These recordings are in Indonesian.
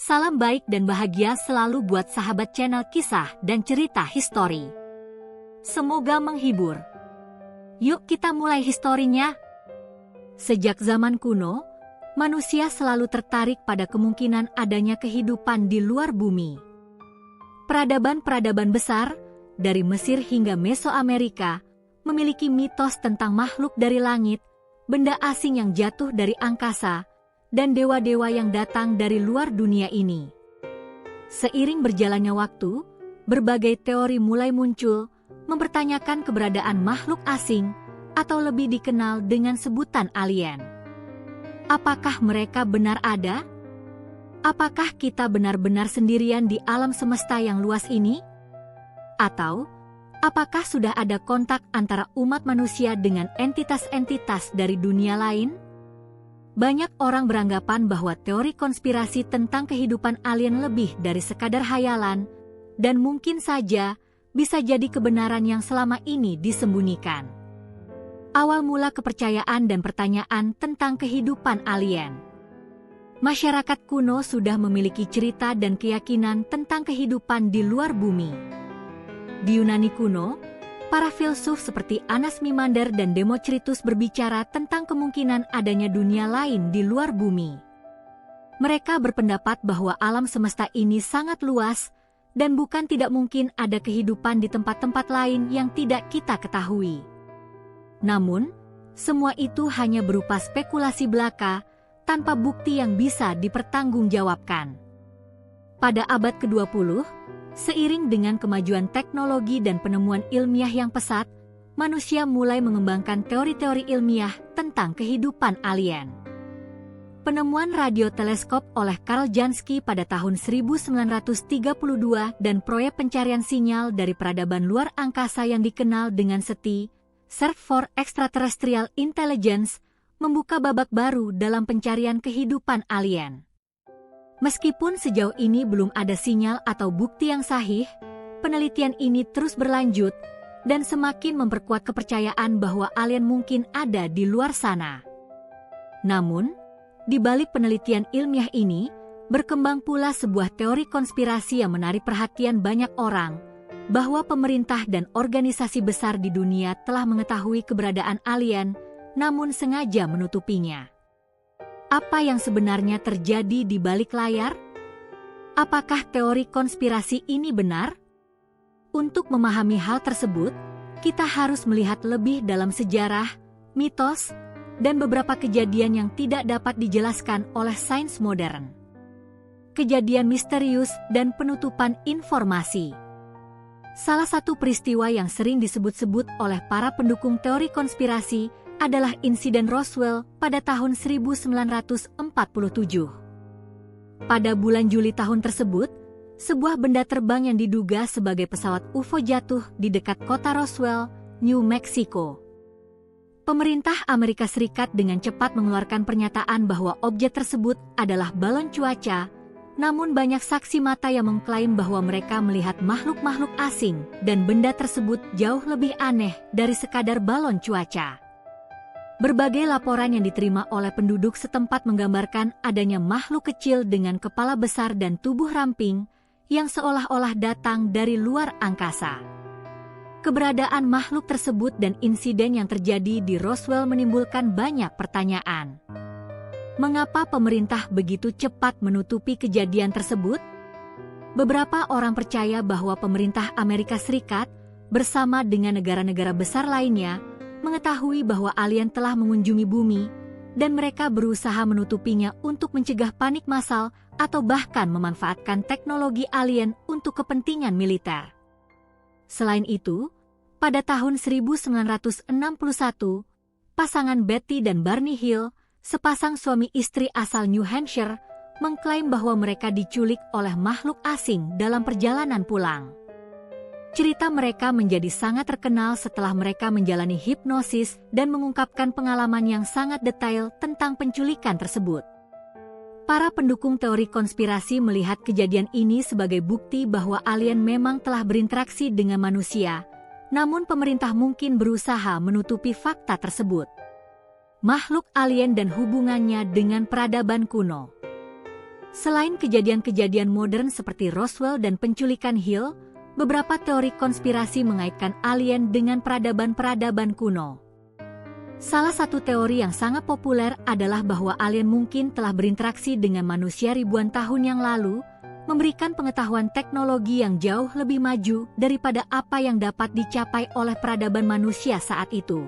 Salam baik dan bahagia selalu buat sahabat channel kisah dan cerita histori. Semoga menghibur. Yuk kita mulai historinya. Sejak zaman kuno, manusia selalu tertarik pada kemungkinan adanya kehidupan di luar bumi. Peradaban-peradaban besar, dari Mesir hingga Mesoamerika, memiliki mitos tentang makhluk dari langit, benda asing yang jatuh dari angkasa, dan dewa-dewa yang datang dari luar dunia ini. Seiring berjalannya waktu, berbagai teori mulai muncul, mempertanyakan keberadaan makhluk asing, atau lebih dikenal dengan sebutan alien. Apakah mereka benar ada? Apakah kita benar-benar sendirian di alam semesta yang luas ini? Atau, apakah sudah ada kontak antara umat manusia dengan entitas-entitas dari dunia lain? Banyak orang beranggapan bahwa teori konspirasi tentang kehidupan alien lebih dari sekadar hayalan, dan mungkin saja bisa jadi kebenaran yang selama ini disembunyikan. Awal mula kepercayaan dan pertanyaan tentang kehidupan alien. Masyarakat kuno sudah memiliki cerita dan keyakinan tentang kehidupan di luar bumi. Di Yunani kuno, para filsuf seperti Anaximander dan Democritus berbicara tentang kemungkinan adanya dunia lain di luar bumi. Mereka berpendapat bahwa alam semesta ini sangat luas, dan bukan tidak mungkin ada kehidupan di tempat-tempat lain yang tidak kita ketahui. Namun, semua itu hanya berupa spekulasi belaka, tanpa bukti yang bisa dipertanggungjawabkan. Pada abad ke-20, seiring dengan kemajuan teknologi dan penemuan ilmiah yang pesat, manusia mulai mengembangkan teori-teori ilmiah tentang kehidupan alien. Penemuan radioteleskop oleh Carl Jansky pada tahun 1932 dan proyek pencarian sinyal dari peradaban luar angkasa yang dikenal dengan SETI, Search for Extraterrestrial Intelligence, membuka babak baru dalam pencarian kehidupan alien. Meskipun sejauh ini belum ada sinyal atau bukti yang sahih, penelitian ini terus berlanjut dan semakin memperkuat kepercayaan bahwa alien mungkin ada di luar sana. Namun, di balik penelitian ilmiah ini, berkembang pula sebuah teori konspirasi yang menarik perhatian banyak orang, bahwa pemerintah dan organisasi besar di dunia telah mengetahui keberadaan alien, namun sengaja menutupinya. Apa yang sebenarnya terjadi di balik layar? Apakah teori konspirasi ini benar? Untuk memahami hal tersebut, kita harus melihat lebih dalam sejarah, mitos, dan beberapa kejadian yang tidak dapat dijelaskan oleh sains modern. Kejadian misterius dan penutupan informasi. Salah satu peristiwa yang sering disebut-sebut oleh para pendukung teori konspirasi adalah insiden Roswell pada tahun 1947. Pada bulan Juli tahun tersebut, sebuah benda terbang yang diduga sebagai pesawat UFO jatuh di dekat kota Roswell, New Mexico. Pemerintah Amerika Serikat dengan cepat mengeluarkan pernyataan bahwa objek tersebut adalah balon cuaca, namun banyak saksi mata yang mengklaim bahwa mereka melihat makhluk-makhluk asing dan benda tersebut jauh lebih aneh dari sekadar balon cuaca. Berbagai laporan yang diterima oleh penduduk setempat menggambarkan adanya makhluk kecil dengan kepala besar dan tubuh ramping yang seolah-olah datang dari luar angkasa. Keberadaan makhluk tersebut dan insiden yang terjadi di Roswell menimbulkan banyak pertanyaan. Mengapa pemerintah begitu cepat menutupi kejadian tersebut? Beberapa orang percaya bahwa pemerintah Amerika Serikat bersama dengan negara-negara besar lainnya mengetahui bahwa alien telah mengunjungi bumi, dan mereka berusaha menutupinya untuk mencegah panik massal atau bahkan memanfaatkan teknologi alien untuk kepentingan militer. Selain itu, pada tahun 1961, pasangan Betty dan Barney Hill, sepasang suami istri asal New Hampshire, mengklaim bahwa mereka diculik oleh makhluk asing dalam perjalanan pulang. Cerita mereka menjadi sangat terkenal setelah mereka menjalani hipnosis dan mengungkapkan pengalaman yang sangat detail tentang penculikan tersebut. Para pendukung teori konspirasi melihat kejadian ini sebagai bukti bahwa alien memang telah berinteraksi dengan manusia, namun pemerintah mungkin berusaha menutupi fakta tersebut. Makhluk alien dan hubungannya dengan peradaban kuno. Selain kejadian-kejadian modern seperti Roswell dan penculikan Hill, beberapa teori konspirasi mengaitkan alien dengan peradaban-peradaban kuno. Salah satu teori yang sangat populer adalah bahwa alien mungkin telah berinteraksi dengan manusia ribuan tahun yang lalu, memberikan pengetahuan teknologi yang jauh lebih maju daripada apa yang dapat dicapai oleh peradaban manusia saat itu.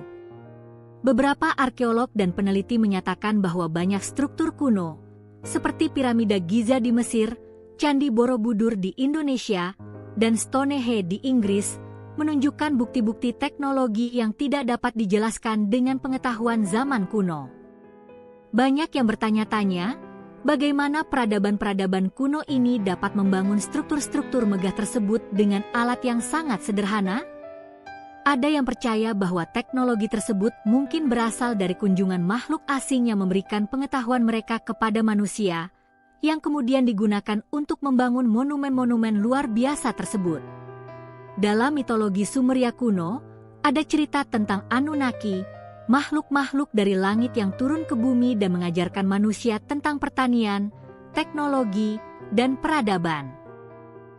Beberapa arkeolog dan peneliti menyatakan bahwa banyak struktur kuno, seperti piramida Giza di Mesir, Candi Borobudur di Indonesia, dan Stonehenge di Inggris, menunjukkan bukti-bukti teknologi yang tidak dapat dijelaskan dengan pengetahuan zaman kuno. Banyak yang bertanya-tanya, bagaimana peradaban-peradaban kuno ini dapat membangun struktur-struktur megah tersebut dengan alat yang sangat sederhana? Ada yang percaya bahwa teknologi tersebut mungkin berasal dari kunjungan makhluk asing yang memberikan pengetahuan mereka kepada manusia, yang kemudian digunakan untuk membangun monumen-monumen luar biasa tersebut. Dalam mitologi Sumeria kuno, ada cerita tentang Anunnaki, makhluk-makhluk dari langit yang turun ke bumi dan mengajarkan manusia tentang pertanian, teknologi, dan peradaban.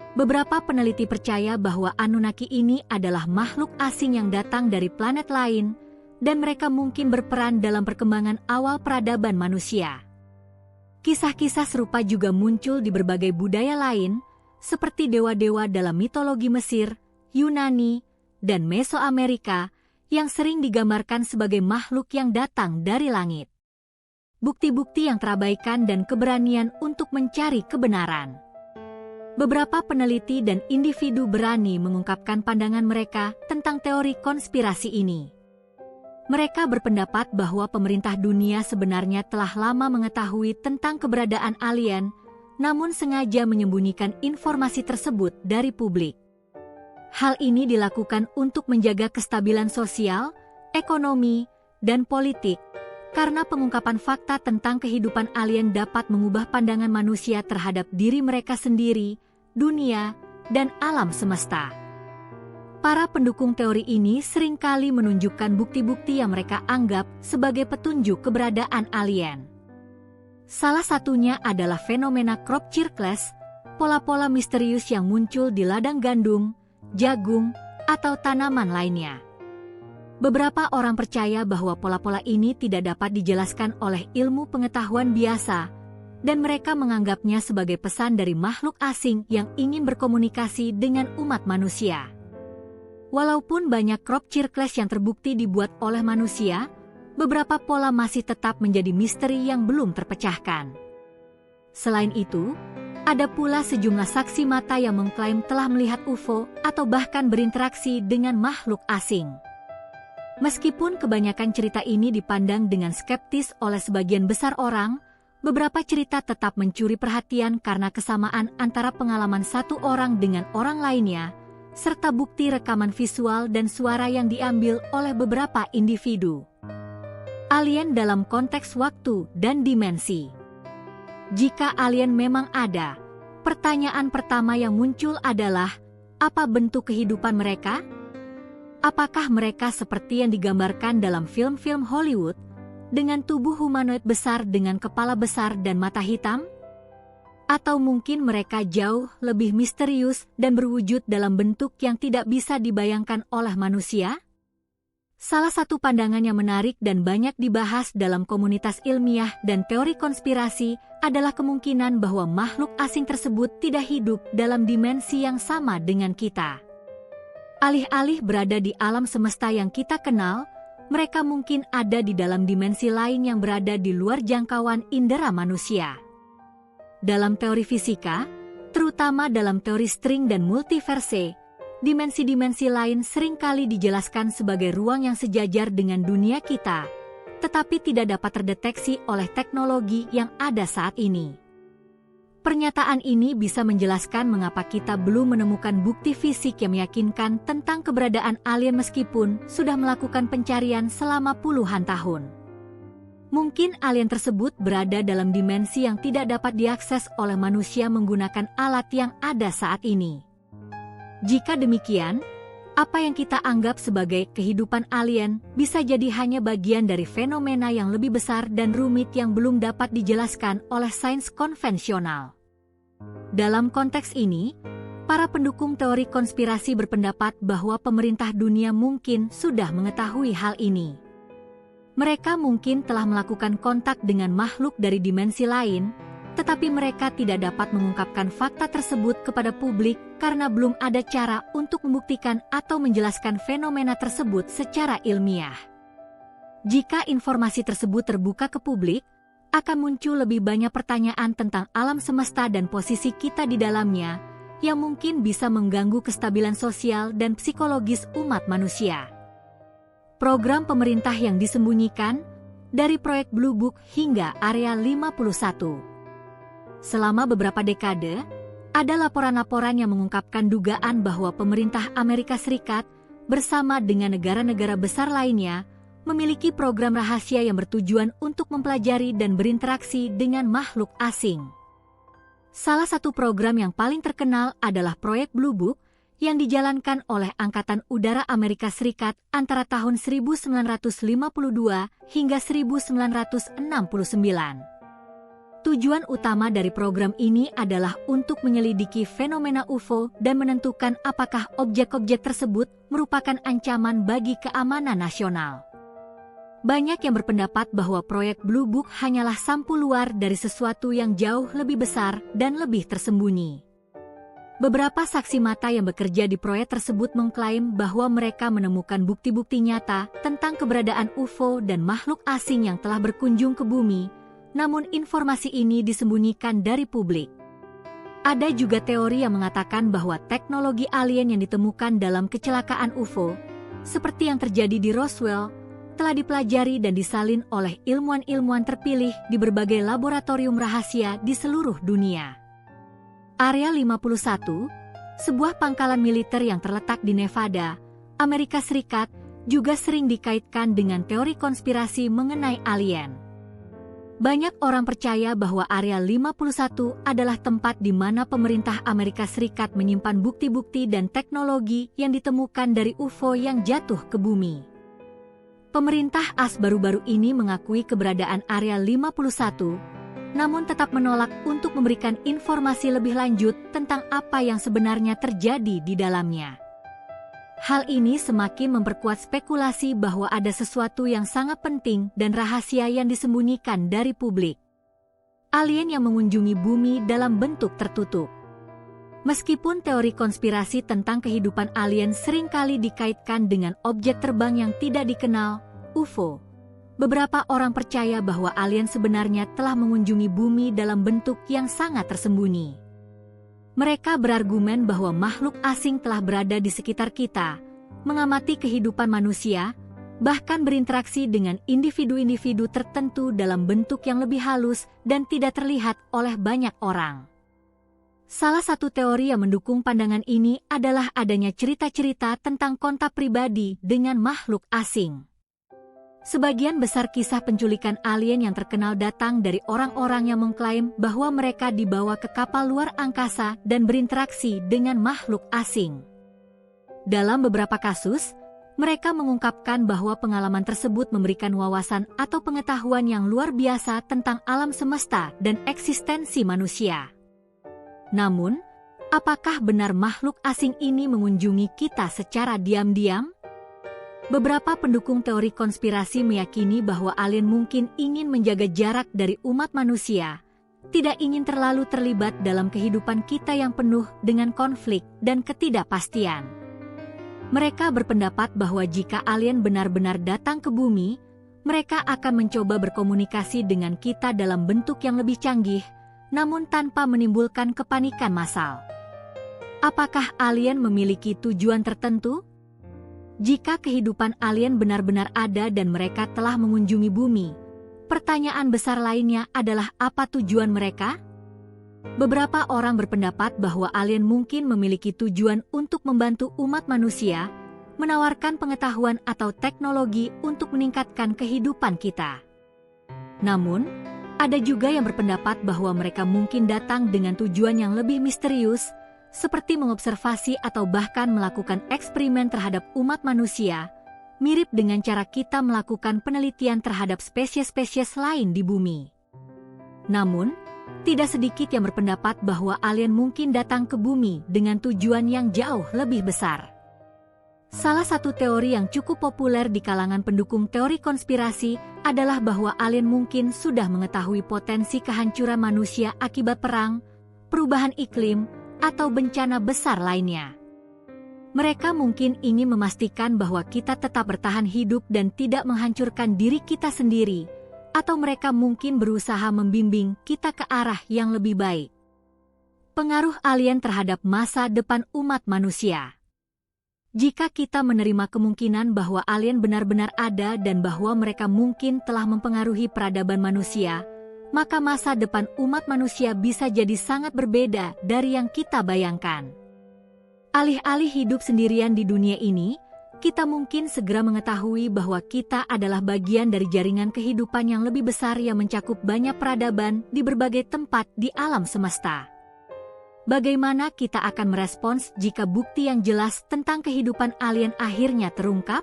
Beberapa peneliti percaya bahwa Anunnaki ini adalah makhluk asing yang datang dari planet lain, dan mereka mungkin berperan dalam perkembangan awal peradaban manusia. Kisah-kisah serupa juga muncul di berbagai budaya lain, seperti dewa-dewa dalam mitologi Mesir, Yunani, dan Mesoamerika, yang sering digambarkan sebagai makhluk yang datang dari langit. Bukti-bukti yang terabaikan dan keberanian untuk mencari kebenaran. Beberapa peneliti dan individu berani mengungkapkan pandangan mereka tentang teori konspirasi ini. Mereka berpendapat bahwa pemerintah dunia sebenarnya telah lama mengetahui tentang keberadaan alien, namun sengaja menyembunyikan informasi tersebut dari publik. Hal ini dilakukan untuk menjaga kestabilan sosial, ekonomi, dan politik, karena pengungkapan fakta tentang kehidupan alien dapat mengubah pandangan manusia terhadap diri mereka sendiri, dunia, dan alam semesta. Para pendukung teori ini seringkali menunjukkan bukti-bukti yang mereka anggap sebagai petunjuk keberadaan alien. Salah satunya adalah fenomena crop circles, pola-pola misterius yang muncul di ladang gandum, jagung, atau tanaman lainnya. Beberapa orang percaya bahwa pola-pola ini tidak dapat dijelaskan oleh ilmu pengetahuan biasa, dan mereka menganggapnya sebagai pesan dari makhluk asing yang ingin berkomunikasi dengan umat manusia. Walaupun banyak crop circles yang terbukti dibuat oleh manusia, beberapa pola masih tetap menjadi misteri yang belum terpecahkan. Selain itu, ada pula sejumlah saksi mata yang mengklaim telah melihat UFO atau bahkan berinteraksi dengan makhluk asing. Meskipun kebanyakan cerita ini dipandang dengan skeptis oleh sebagian besar orang, beberapa cerita tetap mencuri perhatian karena kesamaan antara pengalaman satu orang dengan orang lainnya, serta bukti rekaman visual dan suara yang diambil oleh beberapa individu. Alien dalam konteks waktu dan dimensi. Jika alien memang ada, pertanyaan pertama yang muncul adalah, apa bentuk kehidupan mereka? Apakah mereka seperti yang digambarkan dalam film-film Hollywood, dengan tubuh humanoid besar dengan kepala besar dan mata hitam? Atau mungkin mereka jauh lebih misterius dan berwujud dalam bentuk yang tidak bisa dibayangkan oleh manusia? Salah satu pandangan yang menarik dan banyak dibahas dalam komunitas ilmiah dan teori konspirasi adalah kemungkinan bahwa makhluk asing tersebut tidak hidup dalam dimensi yang sama dengan kita. Alih-alih berada di alam semesta yang kita kenal, mereka mungkin ada di dalam dimensi lain yang berada di luar jangkauan indera manusia. Dalam teori fisika, terutama dalam teori string dan multiverse, dimensi-dimensi lain seringkali dijelaskan sebagai ruang yang sejajar dengan dunia kita, tetapi tidak dapat terdeteksi oleh teknologi yang ada saat ini. Pernyataan ini bisa menjelaskan mengapa kita belum menemukan bukti fisik yang meyakinkan tentang keberadaan alien meskipun sudah melakukan pencarian selama puluhan tahun. Mungkin alien tersebut berada dalam dimensi yang tidak dapat diakses oleh manusia menggunakan alat yang ada saat ini. Jika demikian, Apa yang kita anggap sebagai kehidupan alien bisa jadi hanya bagian dari fenomena yang lebih besar dan rumit yang belum dapat dijelaskan oleh sains konvensional. Dalam konteks ini, para pendukung teori konspirasi berpendapat bahwa pemerintah dunia mungkin sudah mengetahui hal ini. Mereka mungkin telah melakukan kontak dengan makhluk dari dimensi lain, tetapi mereka tidak dapat mengungkapkan fakta tersebut kepada publik karena belum ada cara untuk membuktikan atau menjelaskan fenomena tersebut secara ilmiah. Jika informasi tersebut terbuka ke publik, akan muncul lebih banyak pertanyaan tentang alam semesta dan posisi kita di dalamnya, yang mungkin bisa mengganggu kestabilan sosial dan psikologis umat manusia. Program pemerintah yang disembunyikan, dari proyek Blue Book hingga Area 51. Selama beberapa dekade, ada laporan-laporan yang mengungkapkan dugaan bahwa pemerintah Amerika Serikat bersama dengan negara-negara besar lainnya memiliki program rahasia yang bertujuan untuk mempelajari dan berinteraksi dengan makhluk asing. Salah satu program yang paling terkenal adalah proyek Blue Book yang dijalankan oleh Angkatan Udara Amerika Serikat antara tahun 1952 hingga 1969. Tujuan utama dari program ini adalah untuk menyelidiki fenomena UFO dan menentukan apakah objek-objek tersebut merupakan ancaman bagi keamanan nasional. Banyak yang berpendapat bahwa proyek Blue Book hanyalah sampul luar dari sesuatu yang jauh lebih besar dan lebih tersembunyi. Beberapa saksi mata yang bekerja di proyek tersebut mengklaim bahwa mereka menemukan bukti-bukti nyata tentang keberadaan UFO dan makhluk asing yang telah berkunjung ke bumi, namun informasi ini disembunyikan dari publik. Ada juga teori yang mengatakan bahwa teknologi alien yang ditemukan dalam kecelakaan UFO, seperti yang terjadi di Roswell, telah dipelajari dan disalin oleh ilmuwan-ilmuwan terpilih di berbagai laboratorium rahasia di seluruh dunia. Area 51, sebuah pangkalan militer yang terletak di Nevada, Amerika Serikat, juga sering dikaitkan dengan teori konspirasi mengenai alien. Banyak orang percaya bahwa Area 51 adalah tempat di mana pemerintah Amerika Serikat menyimpan bukti-bukti dan teknologi yang ditemukan dari UFO yang jatuh ke bumi. Pemerintah AS baru-baru ini mengakui keberadaan Area 51, namun tetap menolak untuk memberikan informasi lebih lanjut tentang apa yang sebenarnya terjadi di dalamnya. Hal ini semakin memperkuat spekulasi bahwa ada sesuatu yang sangat penting dan rahasia yang disembunyikan dari publik. Alien yang mengunjungi bumi dalam bentuk tertutup. Meskipun teori konspirasi tentang kehidupan alien seringkali dikaitkan dengan objek terbang yang tidak dikenal, UFO, beberapa orang percaya bahwa alien sebenarnya telah mengunjungi bumi dalam bentuk yang sangat tersembunyi. Mereka berargumen bahwa makhluk asing telah berada di sekitar kita, mengamati kehidupan manusia, bahkan berinteraksi dengan individu-individu tertentu dalam bentuk yang lebih halus dan tidak terlihat oleh banyak orang. Salah satu teori yang mendukung pandangan ini adalah adanya cerita-cerita tentang kontak pribadi dengan makhluk asing. Sebagian besar kisah penculikan alien yang terkenal datang dari orang-orang yang mengklaim bahwa mereka dibawa ke kapal luar angkasa dan berinteraksi dengan makhluk asing. Dalam beberapa kasus, mereka mengungkapkan bahwa pengalaman tersebut memberikan wawasan atau pengetahuan yang luar biasa tentang alam semesta dan eksistensi manusia. Namun, apakah benar makhluk asing ini mengunjungi kita secara diam-diam? Beberapa pendukung teori konspirasi meyakini bahwa alien mungkin ingin menjaga jarak dari umat manusia, tidak ingin terlalu terlibat dalam kehidupan kita yang penuh dengan konflik dan ketidakpastian. Mereka berpendapat bahwa jika alien benar-benar datang ke bumi, mereka akan mencoba berkomunikasi dengan kita dalam bentuk yang lebih canggih, namun tanpa menimbulkan kepanikan massal. Apakah alien memiliki tujuan tertentu? Jika kehidupan alien benar-benar ada dan mereka telah mengunjungi bumi, pertanyaan besar lainnya adalah apa tujuan mereka? Beberapa orang berpendapat bahwa alien mungkin memiliki tujuan untuk membantu umat manusia, menawarkan pengetahuan atau teknologi untuk meningkatkan kehidupan kita. Namun, ada juga yang berpendapat bahwa mereka mungkin datang dengan tujuan yang lebih misterius, seperti mengobservasi atau bahkan melakukan eksperimen terhadap umat manusia, mirip dengan cara kita melakukan penelitian terhadap spesies-spesies lain di bumi. Namun, tidak sedikit yang berpendapat bahwa alien mungkin datang ke bumi dengan tujuan yang jauh lebih besar. Salah satu teori yang cukup populer di kalangan pendukung teori konspirasi adalah bahwa alien mungkin sudah mengetahui potensi kehancuran manusia akibat perang, perubahan iklim, atau bencana besar lainnya. Mereka mungkin ingin memastikan bahwa kita tetap bertahan hidup dan tidak menghancurkan diri kita sendiri, atau mereka mungkin berusaha membimbing kita ke arah yang lebih baik. Pengaruh alien terhadap masa depan umat manusia. Jika kita menerima kemungkinan bahwa alien benar-benar ada dan bahwa mereka mungkin telah mempengaruhi peradaban manusia, maka masa depan umat manusia bisa jadi sangat berbeda dari yang kita bayangkan. Alih-alih hidup sendirian di dunia ini, kita mungkin segera mengetahui bahwa kita adalah bagian dari jaringan kehidupan yang lebih besar yang mencakup banyak peradaban di berbagai tempat di alam semesta. Bagaimana kita akan merespons jika bukti yang jelas tentang kehidupan alien akhirnya terungkap?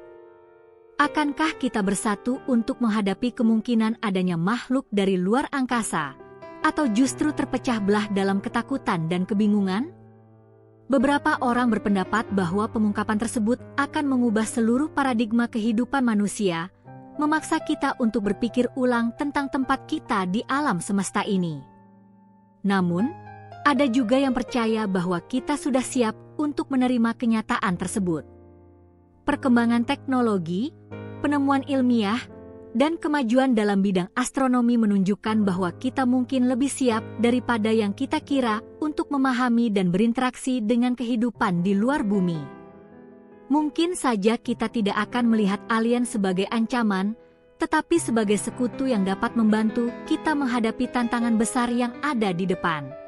Akankah kita bersatu untuk menghadapi kemungkinan adanya makhluk dari luar angkasa, atau justru terpecah belah dalam ketakutan dan kebingungan? Beberapa orang berpendapat bahwa pengungkapan tersebut akan mengubah seluruh paradigma kehidupan manusia, memaksa kita untuk berpikir ulang tentang tempat kita di alam semesta ini. Namun, ada juga yang percaya bahwa kita sudah siap untuk menerima kenyataan tersebut. Perkembangan teknologi, penemuan ilmiah, dan kemajuan dalam bidang astronomi menunjukkan bahwa kita mungkin lebih siap daripada yang kita kira untuk memahami dan berinteraksi dengan kehidupan di luar bumi. Mungkin saja kita tidak akan melihat alien sebagai ancaman, tetapi sebagai sekutu yang dapat membantu kita menghadapi tantangan besar yang ada di depan.